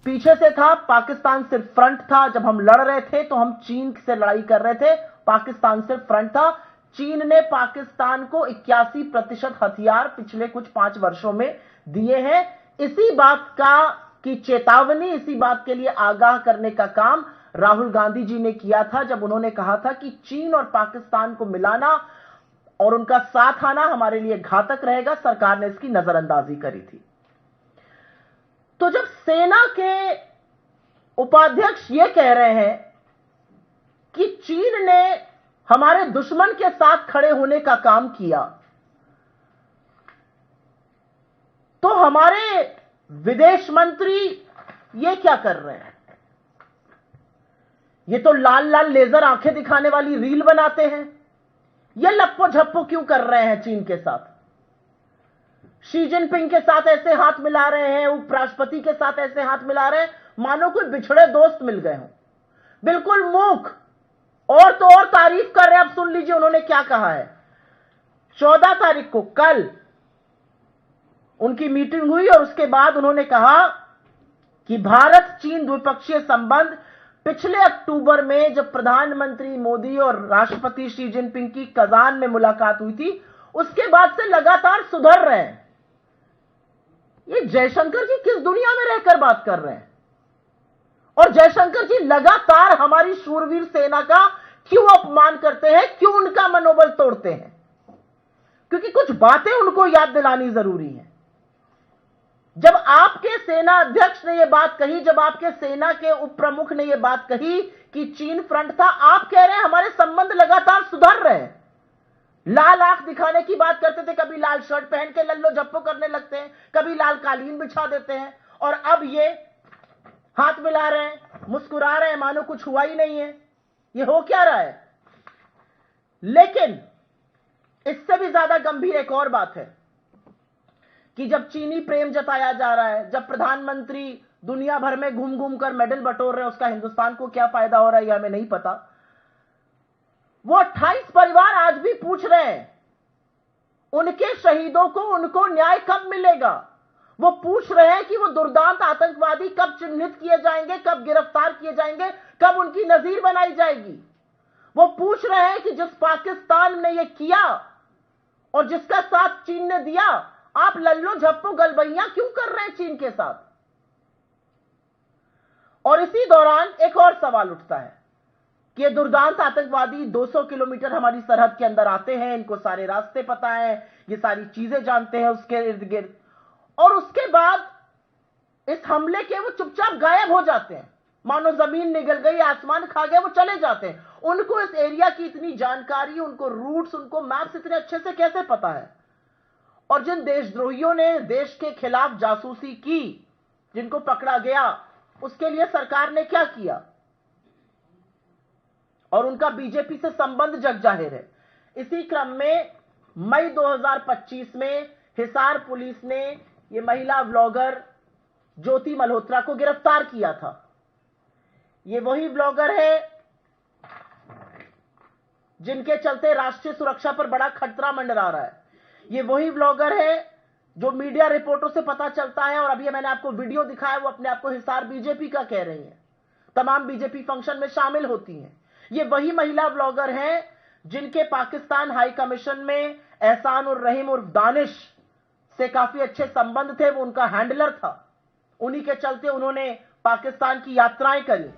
पीछे से था, पाकिस्तान सिर्फ फ्रंट था। जब हम लड़ रहे थे तो हम चीन से लड़ाई कर रहे थे, पाकिस्तान सिर्फ फ्रंट था। चीन ने पाकिस्तान को 81% हथियार पिछले कुछ 5 वर्षों में दिए हैं। इसी बात की चेतावनी, इसी बात के लिए आगाह करने का काम राहुल गांधी जी ने किया था, जब उन्होंने कहा था कि चीन और पाकिस्तान को मिलाना और उनका साथ आना हमारे लिए घातक रहेगा। सरकार ने इसकी नजरअंदाजी करी थी। तो जब सेना के उपाध्यक्ष यह कह रहे हैं कि चीन ने हमारे दुश्मन के साथ खड़े होने का काम किया, तो हमारे विदेश मंत्री ये क्या कर रहे हैं? ये तो लाल लाल लेजर आंखें दिखाने वाली रील बनाते हैं। ये लप्पो झप्पो क्यों कर रहे हैं चीन के साथ? शी जिनपिंग के साथ ऐसे हाथ मिला रहे हैं, उपराष्ट्रपति के साथ ऐसे हाथ मिला रहे हैं मानो कोई बिछड़े दोस्त मिल गए हों। बिल्कुल मूक। और तो और तारीफ कर रहे हैं। अब सुन लीजिए उन्होंने क्या कहा है। 14 तारीख को कल उनकी मीटिंग हुई और उसके बाद उन्होंने कहा कि भारत चीन द्विपक्षीय संबंध पिछले अक्टूबर में जब प्रधानमंत्री मोदी और राष्ट्रपति शी जिनपिंग की कजान में मुलाकात हुई थी, उसके बाद से लगातार सुधर रहे हैं। ये जयशंकर जी किस दुनिया में रहकर बात कर रहे हैं? और जयशंकर जी लगातार हमारी शूरवीर सेना का क्यों अपमान करते हैं, क्यों उनका मनोबल तोड़ते हैं? क्योंकि कुछ बातें उनको याद दिलानी जरूरी है। जब आपके सेना अध्यक्ष ने यह बात कही, जब आपके सेना के उप प्रमुख ने यह बात कही कि चीन फ्रंट था, आप कह रहे हैं हमारे संबंध लगातार सुधर रहे हैं। लाल आंख दिखाने की बात करते थे, कभी लाल शर्ट पहन के लल्लो झप्पो करने लगते हैं, कभी लाल कालीन बिछा देते हैं, और अब ये हाथ मिला रहे हैं, मुस्कुरा रहे हैं मानो कुछ हुआ ही नहीं है। ये हो क्या रहा है? लेकिन इससे भी ज्यादा गंभीर एक और बात है कि जब चीनी प्रेम जताया जा रहा है, जब प्रधानमंत्री दुनिया भर में घूम घूम कर मेडल बटोर रहे हैं, उसका हिंदुस्तान को क्या फायदा हो रहा है यह हमें नहीं पता। वो 28 परिवार आज भी पूछ रहे हैं उनके शहीदों को, उनको न्याय कब मिलेगा। वो पूछ रहे हैं कि वो दुर्दांत आतंकवादी कब चिन्हित किए जाएंगे, कब गिरफ्तार किए जाएंगे, कब उनकी नजीर बनाई जाएगी। वो पूछ रहे हैं कि जिस पाकिस्तान ने ये किया और जिसका साथ चीन ने दिया, आप लल्लो झप्पो गलबैया क्यों कर रहे हैं चीन के साथ? और इसी दौरान एक और सवाल उठता है कि ये दुर्दांत आतंकवादी 200 किलोमीटर हमारी सरहद के अंदर आते हैं, इनको सारे रास्ते पता है, ये सारी चीजें जानते हैं उसके इर्द गिर्द, और उसके बाद इस हमले के वो चुपचाप गायब हो जाते हैं, मानो जमीन निगल गई, आसमान खा गए, वो चले जाते हैं। उनको इस एरिया की इतनी जानकारी, उनको रूट्स, उनको मैप्स इतने अच्छे से कैसे पता है? और जिन देशद्रोहियों ने देश के खिलाफ जासूसी की, जिनको पकड़ा गया, उसके लिए सरकार ने क्या किया? और उनका बीजेपी से संबंध जग जाहिर है। इसी क्रम में मई 2025 में हिसार पुलिस ने यह महिला ब्लॉगर ज्योति मल्होत्रा को गिरफ्तार किया था। ये वही ब्लॉगर है जिनके चलते राष्ट्रीय सुरक्षा पर बड़ा खतरा मंडरा रहा है। ये वही ब्लॉगर है जो मीडिया रिपोर्टों से पता चलता है, और अभी मैंने आपको वीडियो दिखाया, वो अपने आप को हिसार बीजेपी का कह रही हैं, तमाम बीजेपी फंक्शन में शामिल होती हैं। ये वही महिला ब्लॉगर हैं जिनके पाकिस्तान हाई कमीशन में एहसान उर रहीम उर्फ दानिश से काफी अच्छे संबंध थे, वो उनका हैंडलर था। उन्हीं के चलते उन्होंने पाकिस्तान की यात्राएं करी।